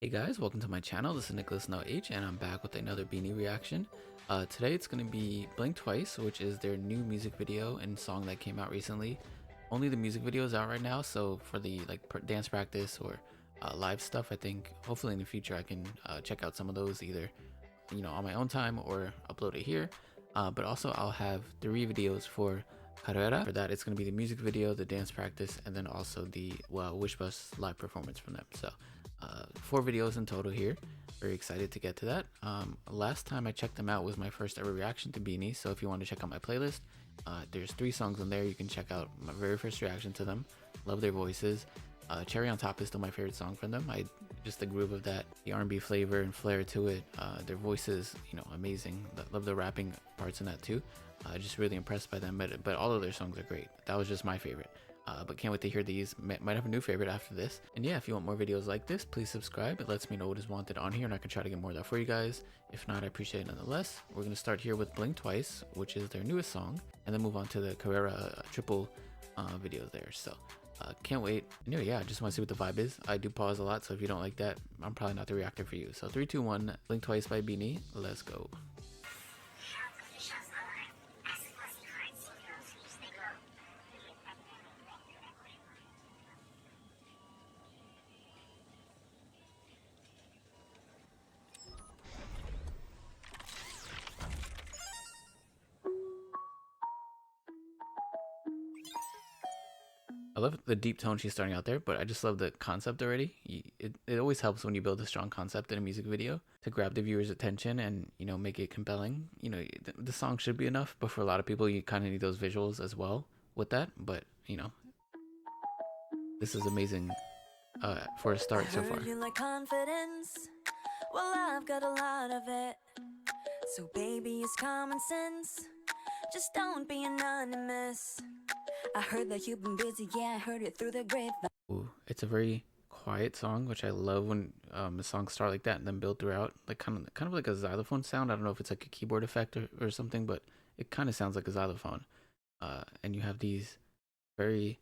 Hey guys, welcome to my channel. This is Nicholas No H, and I'm back with another BINI reaction. Today it's going to be Blink Twice, which is their new music video and song that came out recently. Only the music video is out right now, so for the dance practice or live stuff, I think hopefully in the future I can check out some of those either on my own time or upload it here. But also I'll have 3 videos for Karera. For that, it's going to be the music video, the dance practice, and then also the Wish Bus live performance from them. So 4 videos in total here. Very excited to get to that. Last time I checked them out was my first ever reaction to BINI, so if you want to check out my playlist, there's 3 songs in there. You can check out my very first reaction to them. Love their voices. Cherry on Top is still my favorite song from them. Just the groove of that, the R&B flavor and flair to it. Their voices, amazing. Love the rapping parts in that too. Just really impressed by them, but all of their songs are great. That was just my favorite. But can't wait to hear these. Might have a new favorite after this. And yeah, if you want more videos like this, please subscribe. It lets me know what is wanted on here, and I can try to get more of that for you guys. If not, I appreciate it nonetheless. We're going to start here with Blink Twice, which is their newest song, and then move on to the Karera triple videos there. So can't wait. Anyway, yeah, I just want to see what the vibe is. I do pause a lot, so if you don't like that, I'm probably not the reactor for you. So 3, 2, 1, Blink Twice by BINI. Let's go. I love the deep tone she's starting out there, but I just love the concept already. It always helps when you build a strong concept in a music video to grab the viewer's attention and, make it compelling. The song should be enough, but for a lot of people, you kind of need those visuals as well with that. But, this is amazing for a start so far. You like confidence? Well, I've got a lot of it. So baby, it's common sense. Just don't be anonymous. I heard that you've been busy, yeah, I heard it through the grapevine. Ooh, it's a very quiet song, which I love when the songs start like that and then build throughout, like kind of like a xylophone sound. I don't know if it's like a keyboard effect or something, but it kind of sounds like a xylophone. And you have these very,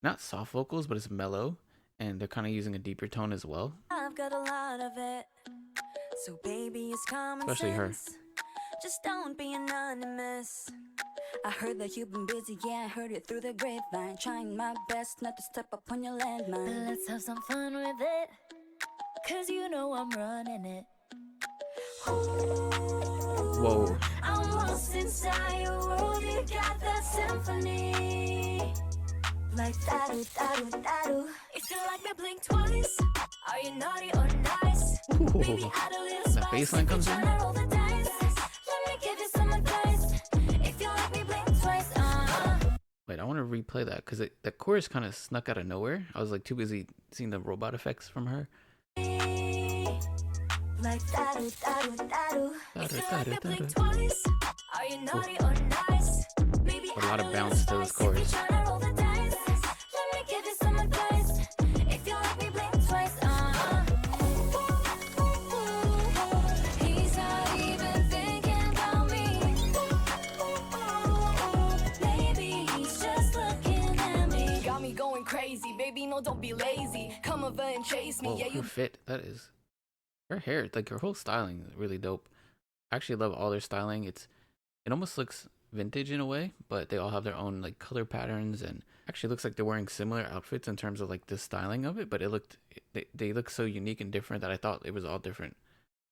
not soft vocals, but it's mellow, and they're kind of using a deeper tone as well. I've got a lot of it. So baby, it's common especially sense. Her. Just don't be anonymous. I heard that you've been busy, yeah, I heard it through the grapevine. Trying my best not to step up on your landmine. Let's have some fun with it, cause you know I'm running it. Whoa. I'm lost inside your world, you got that symphony. Like that-oo, that-oo, that-oo. If you like me, blink twice. Are you naughty or nice? Ooh. Maybe add a little spice. That bass line comes in. Roll the dice. Let me give you some advice. If you like me, blink twice. Wait, I want to replay that because the chorus kind of snuck out of nowhere. I was like too busy seeing the robot effects from her. Like that-oo, that-oo, that-oo. If you like me, blink Ooh. twice. Are you naughty or nice? Maybe A lot of bounce to this chorus. Crazy, baby, no, don't be lazy. Come over and chase me. Whoa, Yeah, you fit. That is her hair. Like her whole styling is really dope. I actually love all their styling. It almost looks vintage in a way, but they all have their own like color patterns, and actually looks like they're wearing similar outfits in terms of like the styling of it. But they look so unique and different that I thought it was all different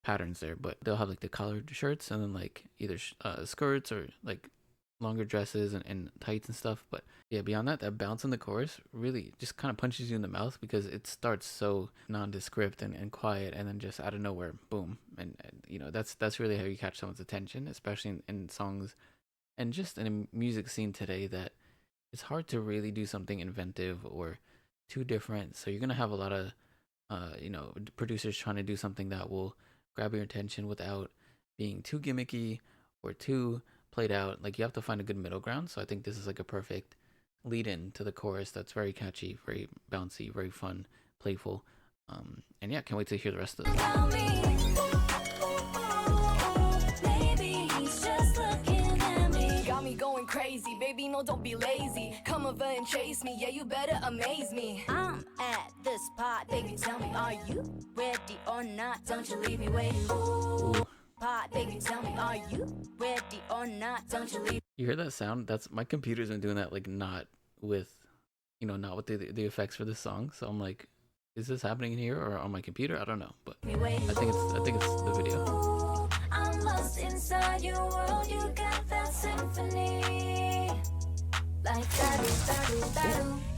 patterns there. But they'll have like the collared shirts and then like either skirts or like longer dresses and tights and stuff. But yeah, beyond that bounce in the chorus really just kind of punches you in the mouth because it starts so nondescript and quiet, and then just out of nowhere, boom. And that's really how you catch someone's attention, especially in songs and just in a music scene today that it's hard to really do something inventive or too different. So you're gonna have a lot of producers trying to do something that will grab your attention without being too gimmicky or too played out. Like you have to find a good middle ground. So I think this is like a perfect lead in to the chorus that's very catchy, very bouncy, very fun, playful. And yeah, can't wait to hear the rest of this. Got me going crazy, baby, no, no, don't be lazy. Come over and chase me, yeah, you better amaze me. I'm at the spot, baby, tell me, are you ready or not? Don't you leave me waiting. Ooh. Pot, baby, tell me, are you ready or not? Don't you leave. You hear that sound? That's my computer's been doing that, like not with, you know, not with the effects for this song. So I'm like, is this happening here or on my computer? I don't know, but I think it's the video. I'm lost inside your world. You got that symphony. Like that.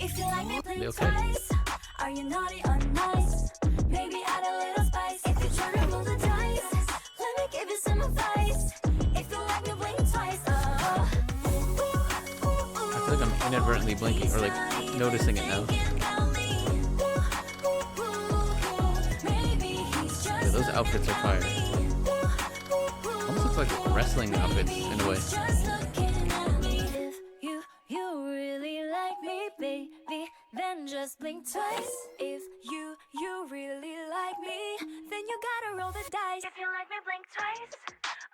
If you like me, please twice. Are you naughty or nice? Maybe add a little spice. If you're trying to roll the dice, let me give you some advice. If you like me, blink twice. I feel like I'm inadvertently blinking or like noticing it now. Yeah, those outfits are fire. Almost looks like wrestling outfits in a way. If you really like me, baby, then just blink twice. If you really like me, then you gotta roll the dice. If you like me, blink twice.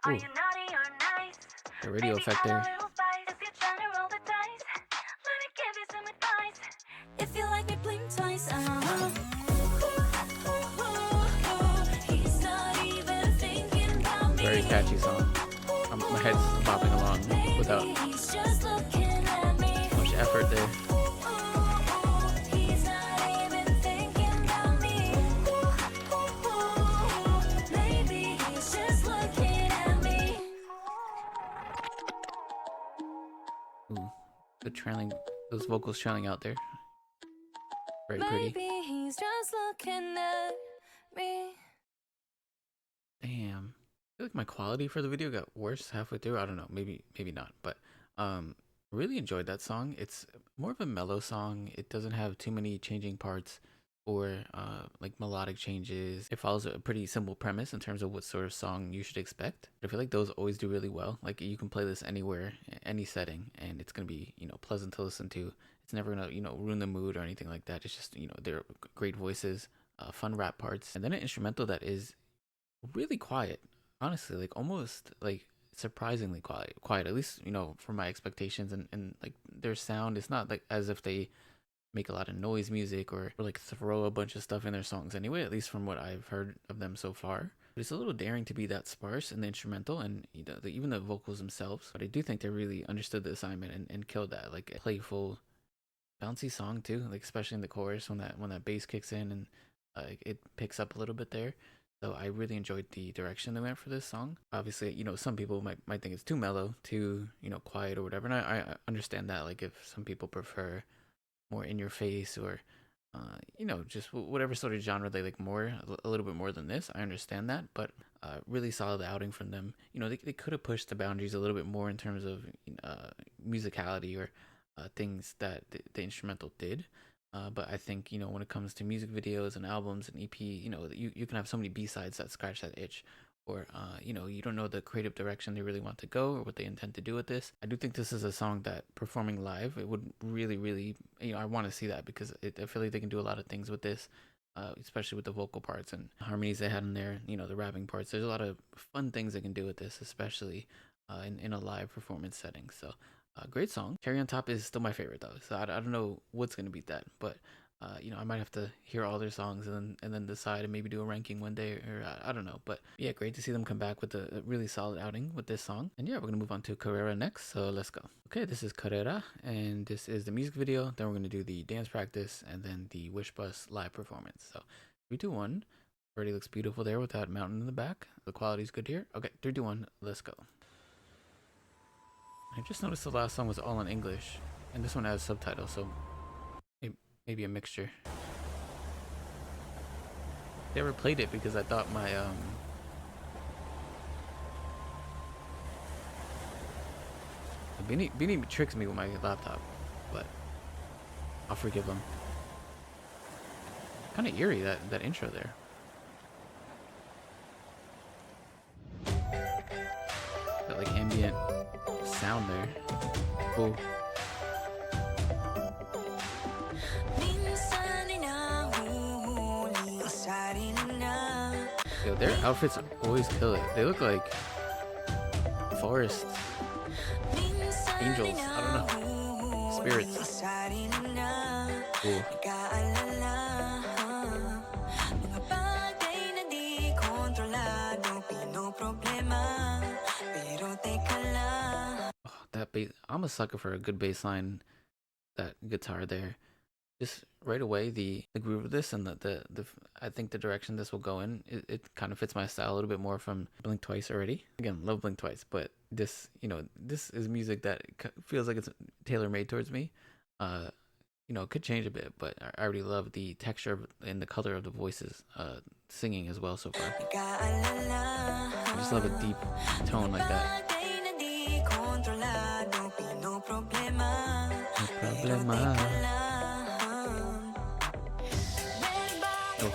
Are you naughty or nice? The radio effect there. If you're trying to roll the dice, let me give you some advice. If you like me, blink twice. He's not even thinking about me. Very catchy song. My head's bopping along without much effort there. Ooh, the trailing, those vocals trailing out there. Very pretty. Maybe he's just looking at me. Damn. I feel like my quality for the video got worse halfway through. I don't know, maybe not, but really enjoyed that song. It's more of a mellow song. It doesn't have too many changing parts or like melodic changes. It follows a pretty simple premise in terms of what sort of song you should expect. I feel like those always do really well. Like you can play this anywhere, any setting, and it's gonna be, you know, pleasant to listen to. It's never gonna, you know, ruin the mood or anything like that. It's just, you know, they're great voices, fun rap parts, and then an instrumental that is really quiet. Honestly, like almost like surprisingly quiet, at least, you know, for my expectations, and like their sound is not like as if they make a lot of noise music or like throw a bunch of stuff in their songs anyway, at least from what I've heard of them so far. But it's a little daring to be that sparse in the instrumental and, you know, even the vocals themselves. But I do think they really understood the assignment and killed that. Like a playful, bouncy song too, like especially in the chorus when that bass kicks in and it picks up a little bit there. So I really enjoyed the direction they went for this song. Obviously, you know, some people might think it's too mellow, too, you know, quiet or whatever. And I understand that. Like if some people prefer more in your face or, you know, just whatever sort of genre they like more, a little bit more than this. I understand that, but really solid outing from them. You know, they could have pushed the boundaries a little bit more in terms of musicality or things that the instrumental did. But I think, you know, when it comes to music videos and albums and EP, you know, you can have so many B-sides that scratch that itch, or, you know, you don't know the creative direction they really want to go or what they intend to do with this. I do think this is a song that performing live, it would really, you know, I want to see that because I feel like they can do a lot of things with this, especially with the vocal parts and harmonies they had in there, you know, the rapping parts. There's a lot of fun things they can do with this, especially in a live performance setting. So, great song. Cherry on Top is still my favorite though, so I don't know what's gonna beat that, but you know, I might have to hear all their songs and then decide and maybe do a ranking one day, or I don't know. But yeah, great to see them come back with a really solid outing with this song. And yeah, we're gonna move on to Karera next, so let's go. Okay, this is Karera and this is the music video. Then we're gonna do the dance practice and then the Wish Bus live performance. So 3, 2, 1. Already looks beautiful there with that mountain in the back. The quality's good here. Okay, 3, 2, 1, let's go. I just noticed the last song was all in English, and this one has subtitles, so maybe a mixture. Never played it because I thought my BINI tricks me with my laptop, but I'll forgive him. Kind of eerie that intro there. Got like ambient sound there. Oh. Yo, their outfits always kill it. They look like forest angels. I don't know. spirits. Ooh. Oh, that bass, I'm a sucker for a good bass line. That guitar there, just right away, the groove of this and the I think the direction this will go in, it kind of fits my style a little bit more from Blink Twice already. Again, love Blink Twice, but this, this is music that feels like it's tailor-made towards me. It could change a bit, but I already love the texture and the color of the voices singing as well so far. I just love a deep tone like that. No problema. Oh.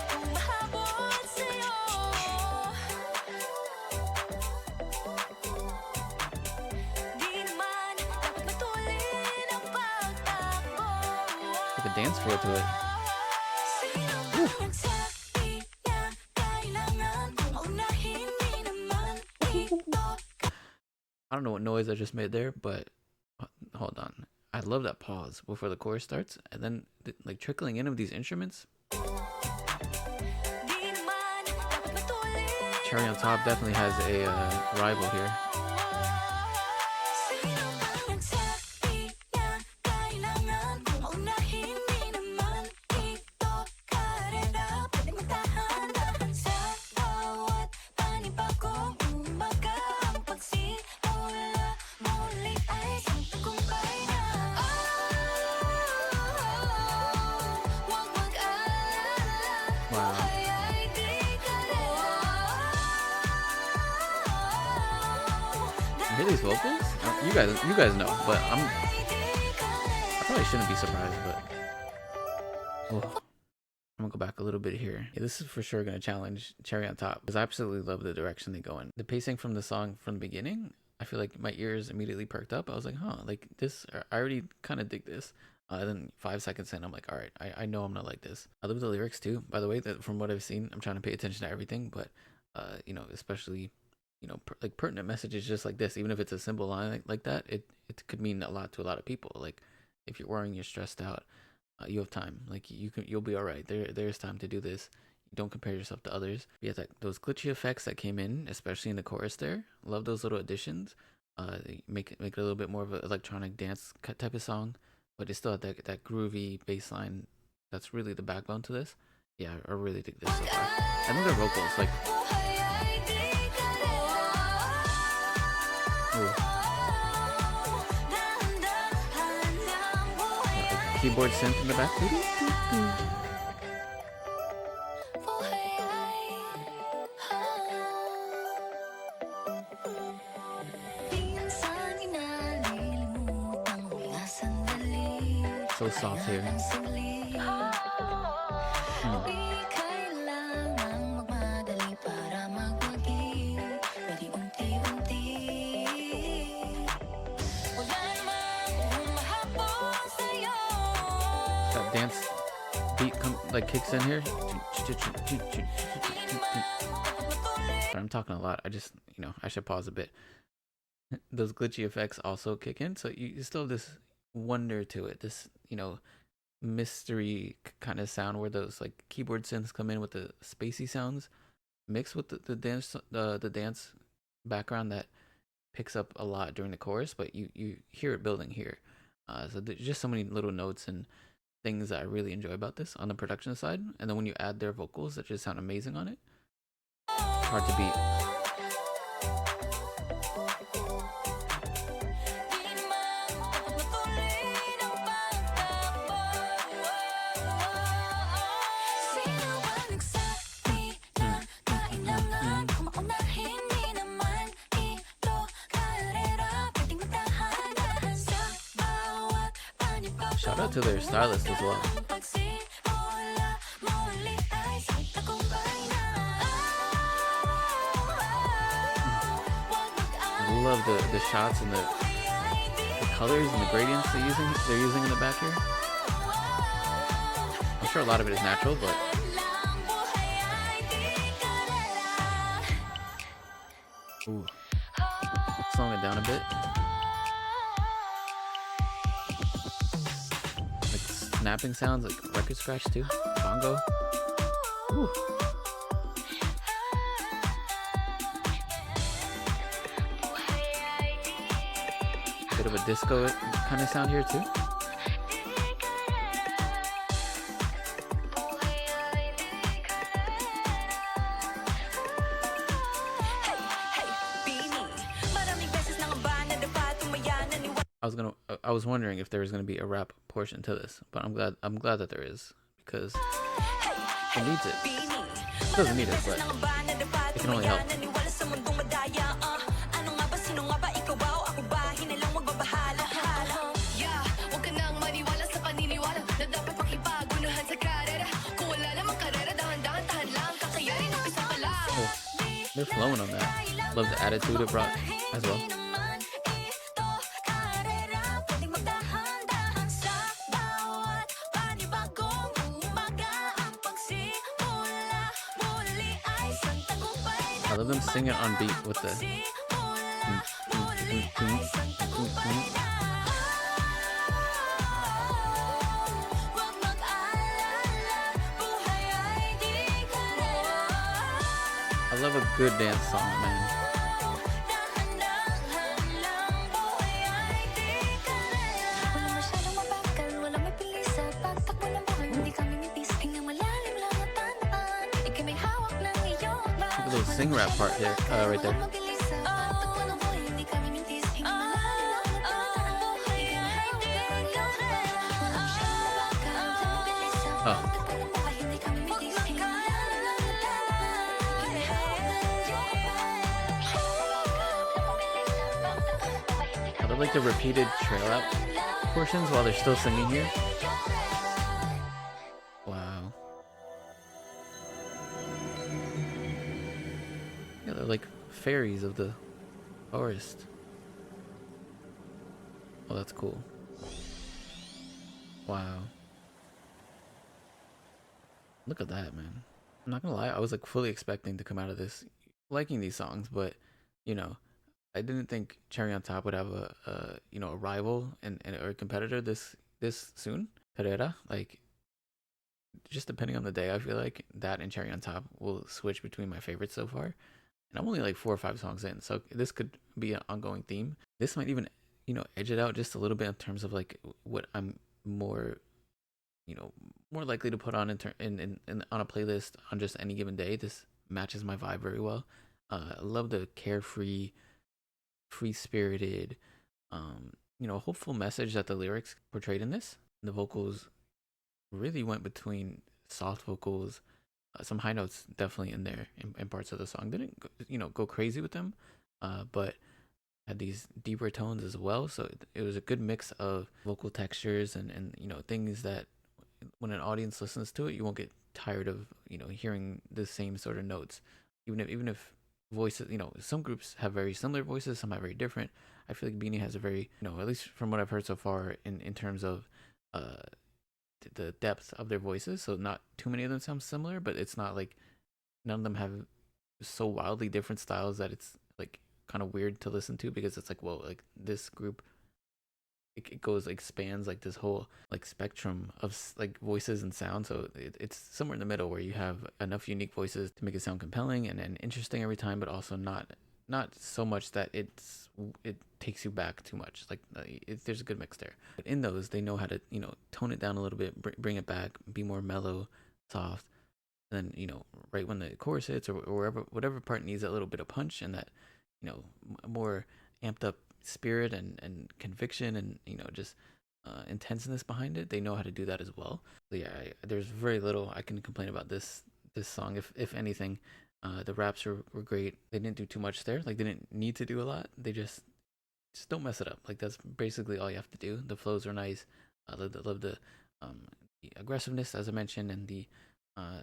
Like a dance floor to it. Ooh. I don't know what noise I just made there, but hold on. I love that pause before the chorus starts, and then like trickling in of these instruments. Cherry on Top definitely has a rival here. Wow. Hear these vocals? You guys know, but I probably shouldn't be surprised, but oh, I'm gonna go back a little bit here. Yeah, this is for sure gonna challenge Cherry on Top because I absolutely love the direction they go in. The pacing from the song from the beginning, I feel like my ears immediately perked up. I was like, huh, like this, I already kind of dig this. Then 5 seconds in, I'm like, all right, I know I'm gonna like this. I love the lyrics too, by the way. That from what I've seen, I'm trying to pay attention to everything, but especially like pertinent messages just like this. Even if it's a simple line like that, it could mean a lot to a lot of people. Like if you're worrying, you're stressed out, you have time. Like you'll be all right. There's time to do this. Don't compare yourself to others. Yeah, those glitchy effects that came in, especially in the chorus there. Love those little additions. They make it a little bit more of an electronic dance type of song. But it's still that groovy bass line that's really the backbone to this. Yeah, I really dig this so far. I think their vocals, like... Yeah, keyboard synth in the back. So soft here. That dance beat like kicks in here. But I'm talking a lot. I just, I should pause a bit. Those glitchy effects also kick in, so you still have this wonder to it, this mystery kind of sound where those like keyboard synths come in with the spacey sounds mixed with the dance background that picks up a lot during the chorus, but you hear it building here. So there's just so many little notes and things that I really enjoy about this on the production side, and then when you add their vocals that just sound amazing on it, hard to beat. Shout out to their stylist as well. I love the shots and the colors and the gradients they're using in the back here. I'm sure a lot of it is natural, but ooh, slowing it down a bit. snapping sounds like record scratch too. Bongo. Whew. Bit of a disco kind of sound here too. I was wondering if there was gonna be a rap portion to this, but I'm glad that there is, because it needs it. It doesn't need it, but it can only help. Oh, they're flowing on that. Love the attitude it brought as well. I love them singing on beat with the I love a good dance song, man. Look at the sing rap part there, right there. Oh. I love like the repeated trail out portions while they're still singing here. Wow. Yeah, they're like fairies of the forest. Oh, that's cool. Wow. Look at that, man. I'm not gonna lie, I was like fully expecting to come out of this liking these songs, but you know, I didn't think Cherry on Top would have a you know, a rival and or a competitor this soon. Karera, like, just depending on the day, I feel like that and Cherry on Top will switch between my favorites so far. And I'm only like 4 or 5 songs in, so this could be an ongoing theme. This might even, you know, edge it out just a little bit in terms of like what I'm more, you know, more likely to put on in on a playlist on just any given day. This matches my vibe very well. I love the carefree, free-spirited, you know, hopeful message that the lyrics portrayed in this. The vocals really went between soft vocals, some high notes definitely in there in parts of the song. Didn't you know, go crazy with them, but had these deeper tones as well. So it was a good mix of vocal textures and you know, things that when an audience listens to it, you won't get tired of, you know, hearing the same sort of notes. Even if voices, you know, some groups have very similar voices, some have very different. I feel like BINI has a very, you know, at least from what I've heard so far in terms of the depth of their voices, so not too many of them sound similar, but it's not like none of them have so wildly different styles that it's like kind of weird to listen to, because it's like, well, like this group, it goes like spans like this whole like spectrum of like voices and sound. So it's somewhere in the middle where you have enough unique voices to make it sound compelling and interesting every time, but also not so much that it takes you back too much. Like there's a good mix there. But in those, they know how to, you know, tone it down a little bit, bring it back, be more mellow, soft. And then, you know, right when the chorus hits or whatever part needs that little bit of punch and that, you know, more amped up spirit and conviction and, you know, just intenseness behind it, they know how to do that as well. So yeah, there's very little I can complain about this song. If anything, the raps were great. They didn't do too much there. Like, they didn't need to do a lot. They just don't mess it up. Like, that's basically all you have to do. The flows are nice. I love the aggressiveness, as I mentioned, and the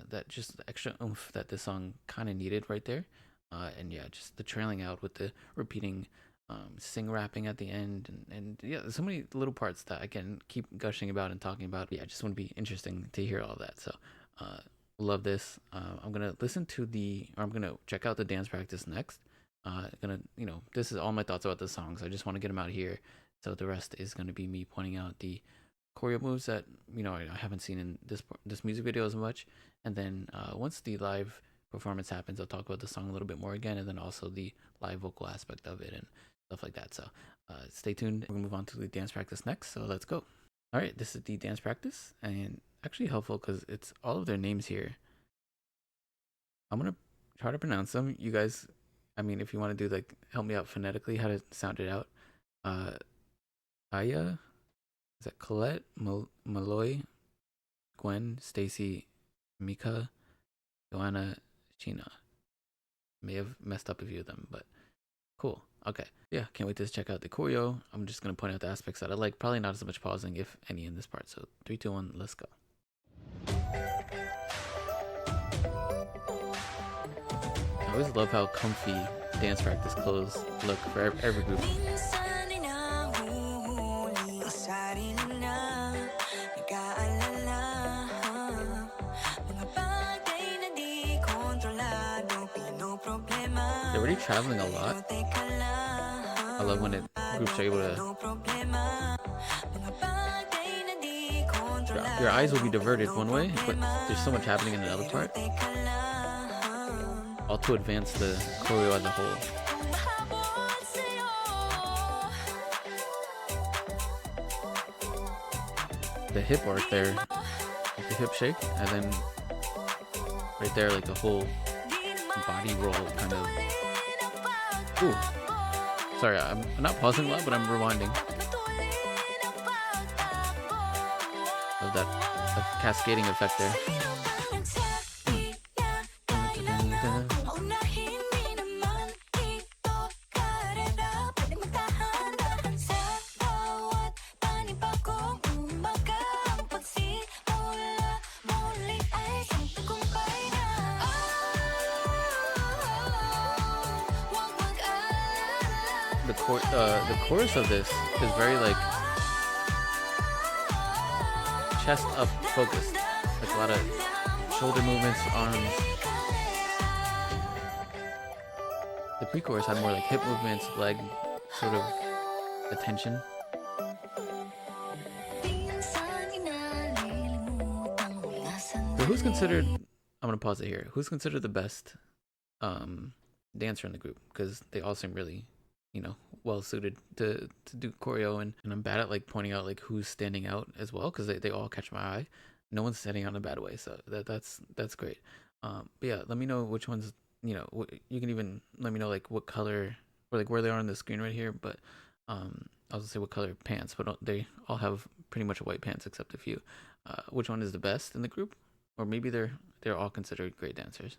that just the extra oomph that this song kind of needed right there. And yeah, just the trailing out with the repeating sing rapping at the end, and yeah, there's so many little parts that I can keep gushing about and talking about. Yeah, just want to be interesting to hear all that. So love this. I'm gonna I'm gonna check out the dance practice next. Gonna, you know, this is all my thoughts about the songs. I just want to get them out here, so the rest is gonna be me pointing out the choreo moves that I haven't seen in this music video as much. And then once the live performance happens, I'll talk about the song a little bit more again, and then also the live vocal aspect of it and stuff like that. So stay tuned. We're gonna move on to the dance practice next. So let's go. All right, this is the dance practice, and actually helpful because it's all of their names here. I'm gonna try to pronounce them. You guys, I mean, if you want to do like help me out phonetically how to sound it out. Aya, is that Colette, Malloy, Gwen, Stacy, Mika, Joanna, Sheena. May have messed up a few of them, but cool. Okay, yeah, can't wait to check out the choreo. I'm just gonna point out the aspects that I like. Probably not as much pausing, if any, in this part. So 3, 2, 1, let's go. I always love how comfy dance practice clothes look for every group. They're already traveling a lot. I love when groups are able to. Your eyes will be diverted one way, but there's so much happening in another part. All to advance the choreo as a whole. The hip work there, like the hip shake, and then right there, like the whole body roll kind of. Ooh, sorry, I'm not pausing a lot, but I'm rewinding. Love that cascading effect there. The chorus of this is very like chest up focused, like a lot of shoulder movements, arms. The pre-chorus had more like hip movements, leg sort of attention. So who's considered, I'm gonna pause it here, who's considered the best dancer in the group? Because they all seem really well suited to do choreo, and I'm bad at like pointing out like who's standing out as well, because they all catch my eye. No one's standing out in a bad way, so that's great. But yeah, let me know which ones, you can even let me know like what color or like where they are on the screen right here, but I'll just say what color pants, but they all have pretty much white pants except a few. Which one is the best in the group, or maybe they're all considered great dancers.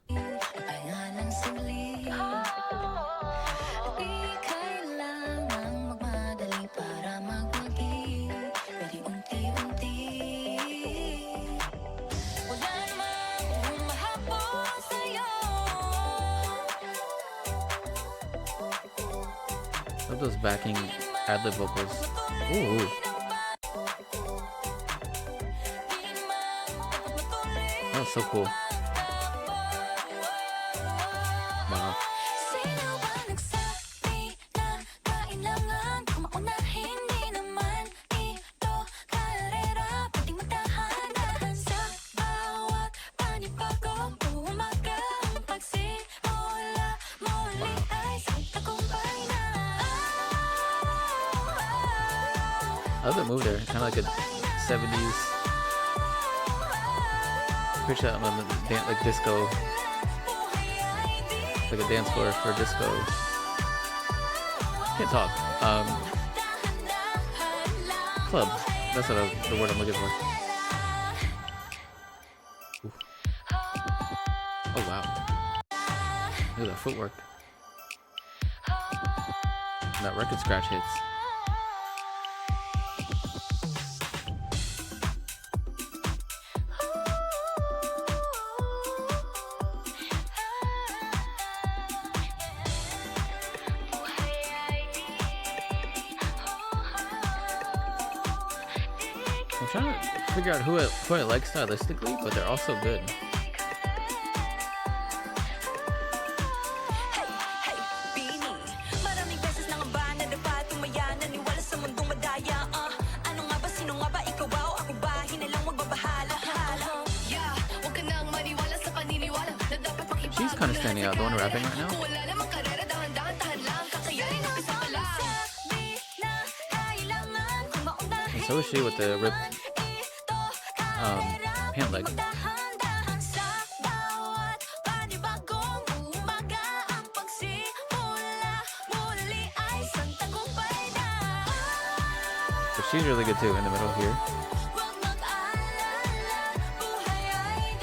Love those backing ad-lib vocals. Ooh. That was so cool. Wow. I love that move there, kind of like a 70s. Picture that on the dance, like disco, like a dance floor for disco. Can't talk. Club. That's what the word I'm looking for. Ooh. Oh wow! Look at that footwork. And that record scratch hits. I'm trying to figure out who I like stylistically, but they're all so good. she's kind of standing out, the one rapping right now. And so is she with the ripped pant leg. But she's really good too in the middle here.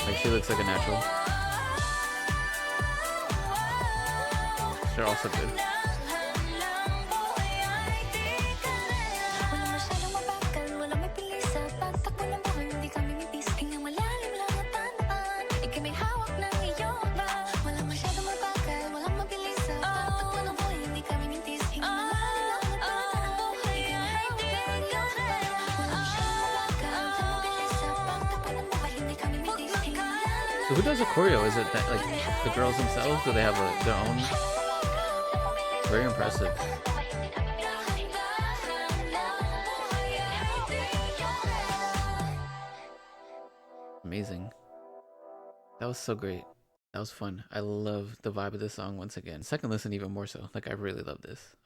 Like she looks like a natural. They're also good. So who does the choreo? Is it that like the girls themselves? Do they have their own? Very impressive. Amazing. That was so great. That was fun. I love the vibe of this song once again. Second listen even more so. Like I really love this.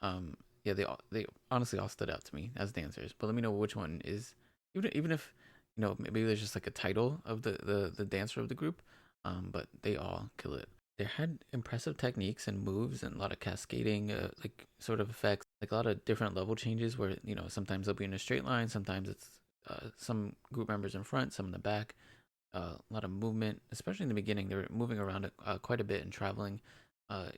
Yeah, they honestly all stood out to me as dancers. But let me know which one is, even if you know, maybe there's just like a title of the dancer of the group. But they all kill it. They had impressive techniques and moves and a lot of cascading, like sort of effects, like a lot of different level changes where, you know, sometimes they'll be in a straight line, sometimes it's some group members in front, some in the back. A lot of movement, especially in the beginning. They were moving around quite a bit and traveling.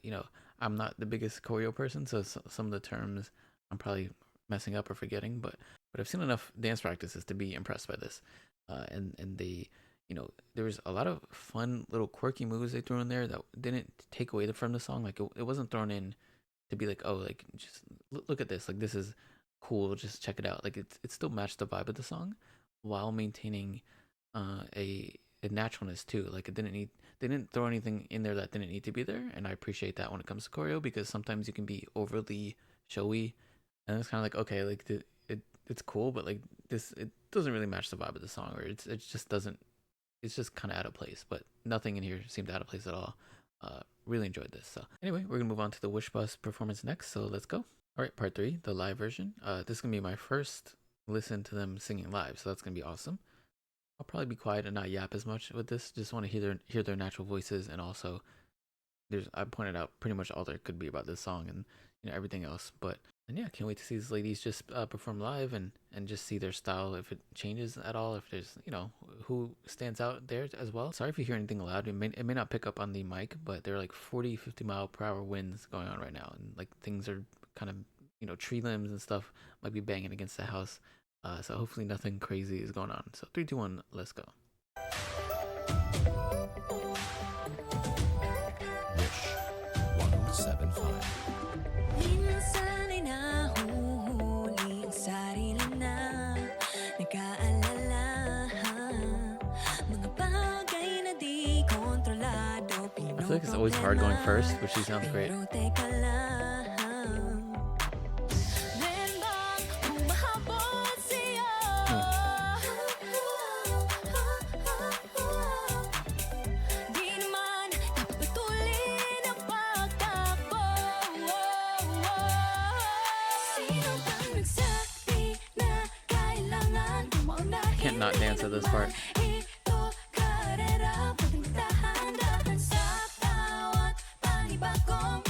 You know, I'm not the biggest choreo person, so some of the terms I'm probably messing up or forgetting, but I've seen enough dance practices to be impressed by this. And they, you know, there was a lot of fun little quirky moves they threw in there that didn't take away from the song. Like it wasn't thrown in to be like, oh, like just look at this, like this is cool, just check it out. Like it still matched the vibe of the song while maintaining a naturalness too. Like they didn't throw anything in there that didn't need to be there, and I appreciate that when it comes to choreo, because sometimes you can be overly showy and it's kind of like, okay, like it's cool, but like it doesn't really match the vibe of the song, or it just doesn't, it's just kind of out of place. But nothing in here seemed out of place at all. Really enjoyed this. So anyway, we're gonna move on to the Wish Bus performance next, so let's go. All right, part 3, the live version. This is gonna be my first listen to them singing live, so that's gonna be awesome. I'll probably be quiet and not yap as much with this. Just want to hear their natural voices, and also I pointed out pretty much all there could be about this song and, you know, everything else. But and yeah, can't wait to see these ladies just perform live and just see their style, if it changes at all, if there's, you know, who stands out there as well. Sorry if you hear anything loud. It may not pick up on the mic, but there are like 40-50 mile per hour winds going on right now, and like things are kind of, you know, tree limbs and stuff might be banging against the house. So hopefully nothing crazy is going on. So 3, 2, 1, let's go. Wish 1075. Minsan ay nahuhuli ang sarili na nag-aalala, mga bagay na di kontrolado. I feel like it's always hard going first, but she sounds great. Pero teka lang, can't not dance at this part.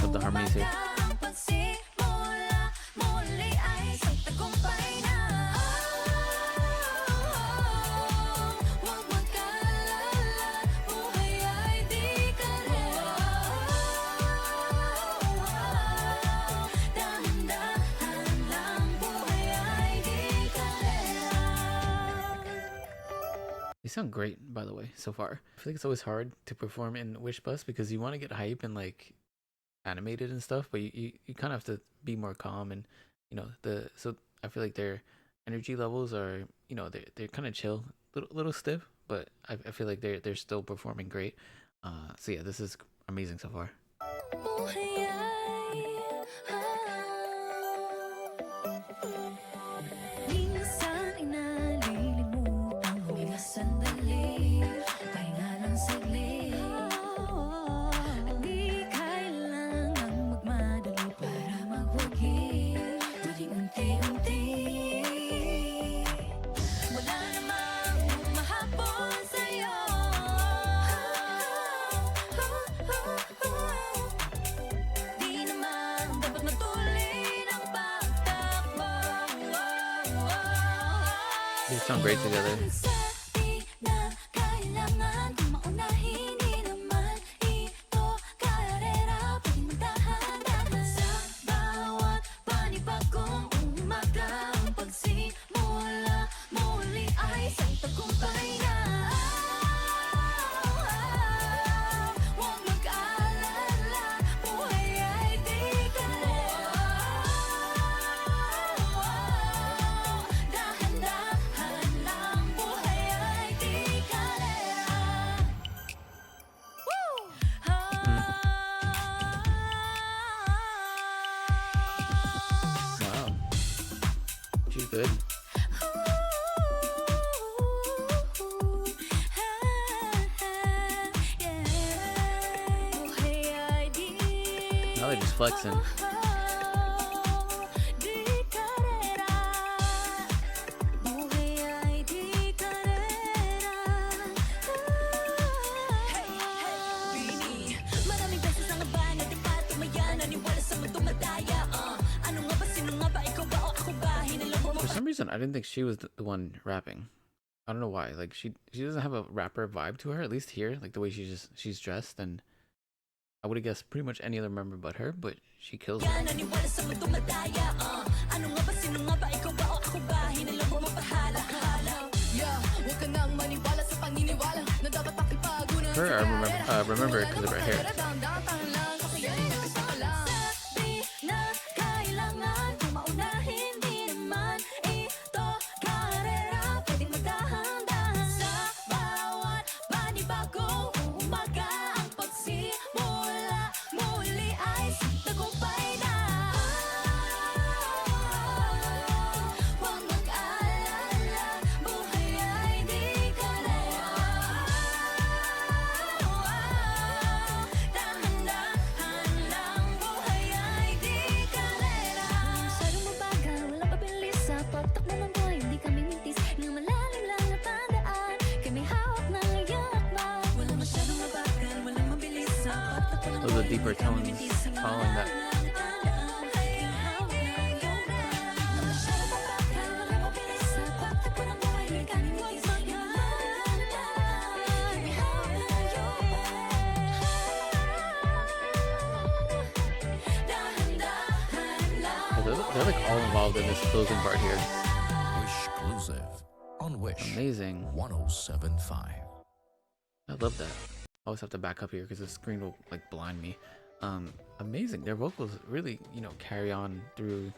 With the harmonies here. They sound great, by the way, so far. I feel like it's always hard to perform in Wish Bus because you want to get hype and like animated and stuff, but you kind of have to be more calm, and you know, so I feel like their energy levels are, you know, they're kind of chill, little stiff, but I feel like they're still performing great. So yeah, this is amazing so far. They sound great together. Wow, she's good. Now they're just flexing. For some reason, I didn't think she was the one rapping. I don't know why. Like she doesn't have a rapper vibe to her, at least here. Like the way she's dressed, and I would have guessed pretty much any other member but her, but she kills it. Her, I remember because of her hair. Those are deeper tones following that. They're like all involved in this closing part here. Wish exclusive on Wish. Amazing. 1075. I love that. I always have to back up here because the screen will like blind me. Amazing. Their vocals really, carry on through,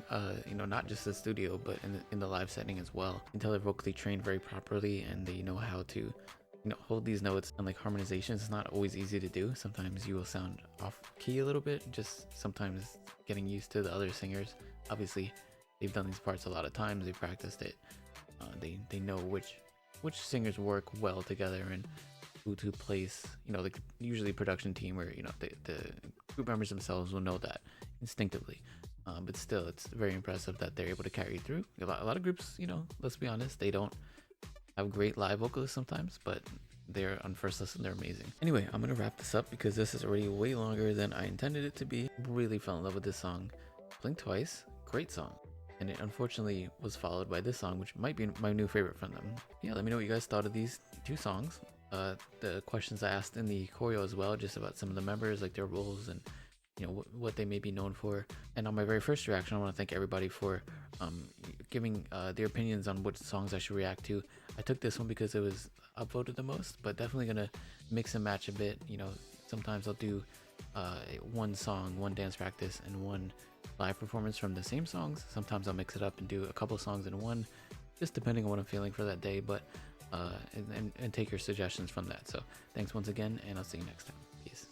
not just the studio, but in the live setting as well. You can tell they're vocally trained very properly, and they know how to, hold these notes. And like harmonization is not always easy to do. Sometimes you will sound off key a little bit. Just sometimes getting used to the other singers. Obviously, they've done these parts a lot of times. They practiced it. They know which singers work well together and who to place, like usually production team or the group members themselves will know that instinctively, but still it's very impressive that they're able to carry through. A lot of groups, let's be honest, they don't have great live vocalists sometimes, but they're on first listen, they're amazing. Anyway, I'm gonna wrap this up because this is already way longer than I intended it to be. Really fell in love with this song. Blink Twice, great song. And it unfortunately was followed by this song, which might be my new favorite from them. Yeah, let me know what you guys thought of these two songs. The questions I asked in the choreo as well, just about some of the members, like their roles and what they may be known for. And on my very first reaction, I want to thank everybody for giving their opinions on which songs I should react to. I took this one because it was upvoted the most, but definitely gonna mix and match a bit. Sometimes I'll do one song, one dance practice, and one live performance from the same songs. Sometimes I'll mix it up and do a couple songs in one, just depending on what I'm feeling for that day. But and take your suggestions from that. So thanks once again, and I'll see you next time. Peace.